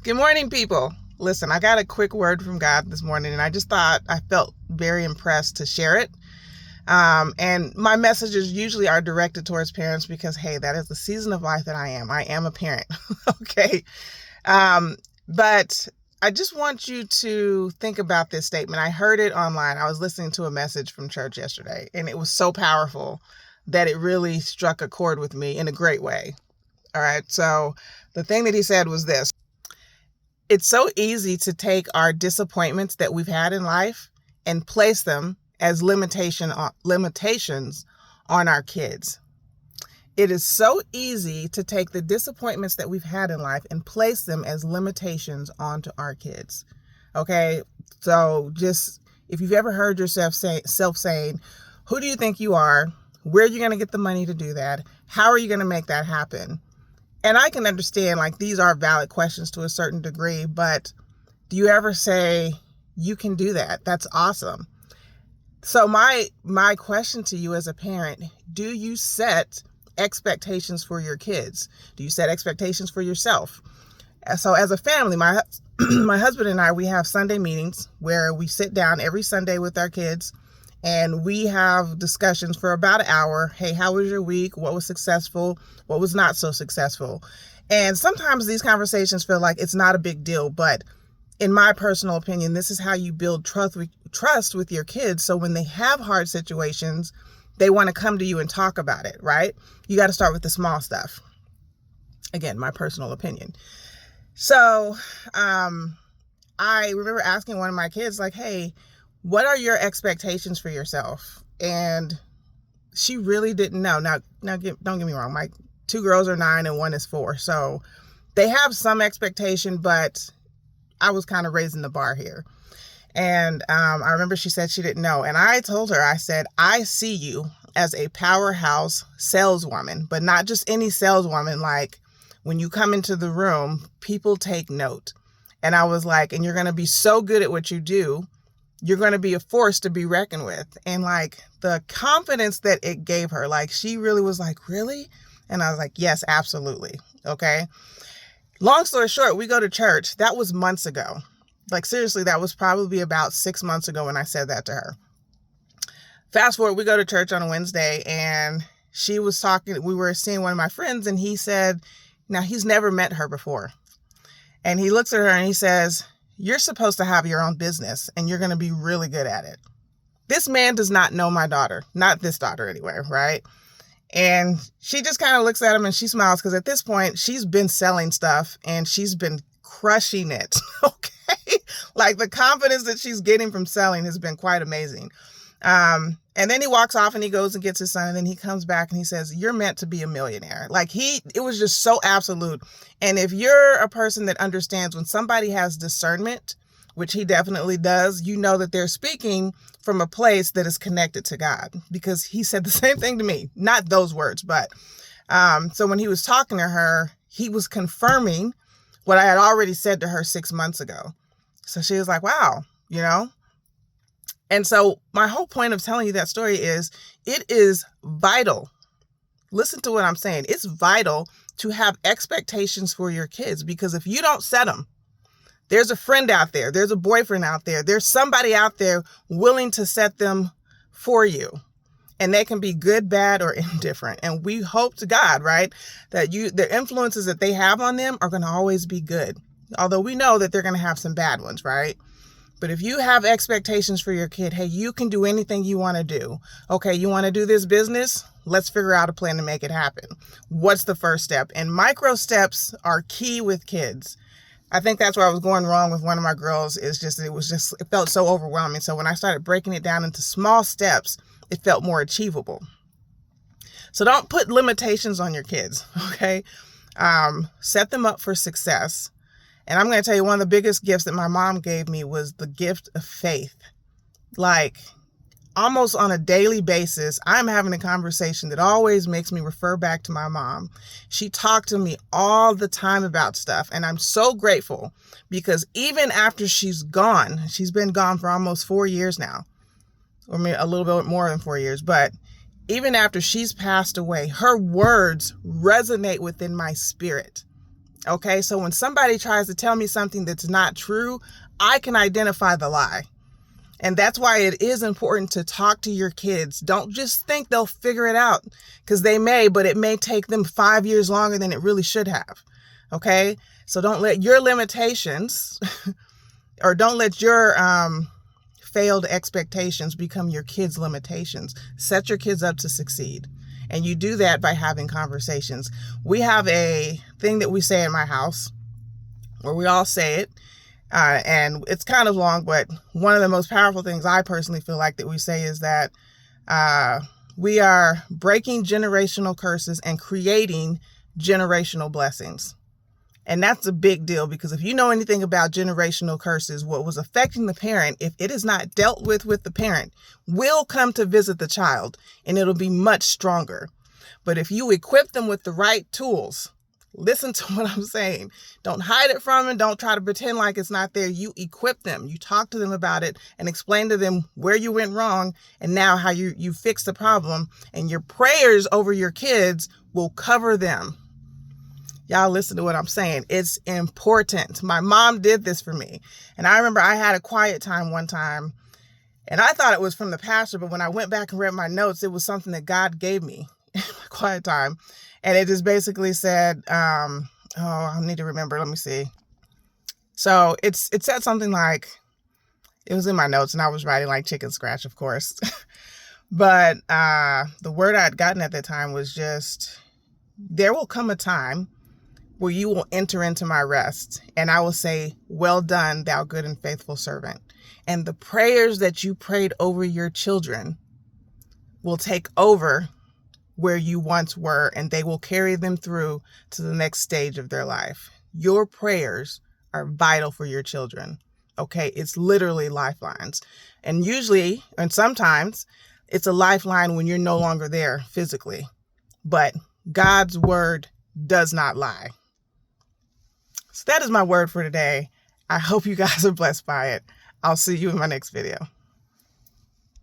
Good morning, people. Listen, I got a quick word from God this morning, and I felt very impressed to share it. And my messages usually are directed towards parents because, hey, that is the season of life that I am. I am a parent. Okay. But I just want you to think about this statement. I heard it online. I was listening to a message from church yesterday, and it was so powerful that it really struck a chord with me in a great way. All right. So the thing that he said was this. It's so easy to take our disappointments that we've had in life and place them as limitations on our kids. It is so easy to take the disappointments that we've had in life and place them as limitations onto our kids. Okay? So just, if you've ever heard yourself saying, who do you think you are? Where are you going to get the money to do that? How are you going to make that happen? And I can understand, like, these are valid questions to a certain degree, but do you ever say, you can do that? That's awesome. So my question to you as a parent, do you set expectations for your kids? Do you set expectations for yourself? So as a family, my husband and I, we have Sunday meetings where we sit down every Sunday with our kids and we have discussions for about an hour. Hey, how was your week? What was successful? What was not so successful? And sometimes these conversations feel like it's not a big deal, but in my personal opinion, this is how you build trust with your kids. So when they have hard situations, they want to come to you and talk about it, right? You got to start with the small stuff. Again, my personal opinion. So I remember asking one of my kids, like, hey, what are your expectations for yourself? And she really didn't know. Now, don't get me wrong. My two girls are 9 and one is 4. So they have some expectation, but I was kind of raising the bar here. And I remember she said she didn't know. And I told her, I said, I see you as a powerhouse saleswoman, but not just any saleswoman. Like, when you come into the room, people take note. And I was like, and you're going to be so good at what you do, you're going to be a force to be reckoned with. And like the confidence that it gave her, like she really was like, really? And I was like, yes, absolutely. Okay. Long story short, we go to church. That was months ago. Like, seriously, that was probably about 6 months ago when I said that to her. Fast forward, we go to church on a Wednesday and she was talking, we were seeing one of my friends and he said, now he's never met her before. And he looks at her and he says, you're supposed to have your own business and you're going to be really good at it. This man does not know my daughter, not this daughter anyway, right? And she just kind of looks at him and she smiles because at this point she's been selling stuff and she's been crushing it. Okay. Like the confidence that she's getting from selling has been quite amazing. And then he walks off and he goes and gets his son and then he comes back and he says, you're meant to be a millionaire. Like it was just so absolute. And if you're a person that understands when somebody has discernment, which he definitely does, you know that they're speaking from a place that is connected to God, because he said the same thing to me, not those words, but, so when he was talking to her, he was confirming what I had already said to her 6 months ago. So she was like, wow, you know? And so my whole point of telling you that story is it is vital. Listen to what I'm saying. It's vital to have expectations for your kids, because if you don't set them, there's a friend out there, there's a boyfriend out there, there's somebody out there willing to set them for you. And they can be good, bad, or indifferent. And we hope to God, right, that the influences that they have on them are going to always be good. Although we know that they're going to have some bad ones, right? But if you have expectations for your kid, hey, you can do anything you want to do. Okay, you want to do this business? Let's figure out a plan to make it happen. What's the first step? And micro steps are key with kids. I think that's where I was going wrong with one of my girls, is just, it felt so overwhelming. So when I started breaking it down into small steps, it felt more achievable. So don't put limitations on your kids, okay? Set them up for success. And I'm going to tell you, one of the biggest gifts that my mom gave me was the gift of faith. Like, almost on a daily basis, I'm having a conversation that always makes me refer back to my mom. She talked to me all the time about stuff. And I'm so grateful, because even after she's gone, she's been gone for almost 4 years now, or maybe a little bit more than 4 years. But even after she's passed away, her words resonate within my spirit. Okay, so when somebody tries to tell me something that's not true, I can identify the lie. And that's why it is important to talk to your kids. Don't just think they'll figure it out, because they may, but it may take them 5 years longer than it really should have. Okay, so don't let your limitations or don't let your failed expectations become your kids' limitations. Set your kids up to succeed. And you do that by having conversations. We have a thing that we say in my house where we all say it. And it's kind of long, but one of the most powerful things I personally feel like that we say is that we are breaking generational curses and creating generational blessings. And that's a big deal, because if you know anything about generational curses, what was affecting the parent, if it is not dealt with the parent, will come to visit the child, and it'll be much stronger. But if you equip them with the right tools, listen to what I'm saying. Don't hide it from them. Don't try to pretend like it's not there. You equip them. You talk to them about it and explain to them where you went wrong and now how you fix the problem. And your prayers over your kids will cover them. Y'all listen to what I'm saying. It's important. My mom did this for me. And I remember I had a quiet time one time, and I thought it was from the pastor, but when I went back and read my notes, it was something that God gave me in my quiet time. And it just basically said, I need to remember. Let me see. So it said something like, it was in my notes and I was writing like chicken scratch, of course. But the word I'd gotten at that time was just, there will come a time where you will enter into my rest, and I will say, well done, thou good and faithful servant. And the prayers that you prayed over your children will take over where you once were, and they will carry them through to the next stage of their life. Your prayers are vital for your children. Okay, it's literally lifelines. And usually, and sometimes, it's a lifeline when you're no longer there physically. But God's word does not lie. So that is my word for today. I hope you guys are blessed by it. I'll see you in my next video.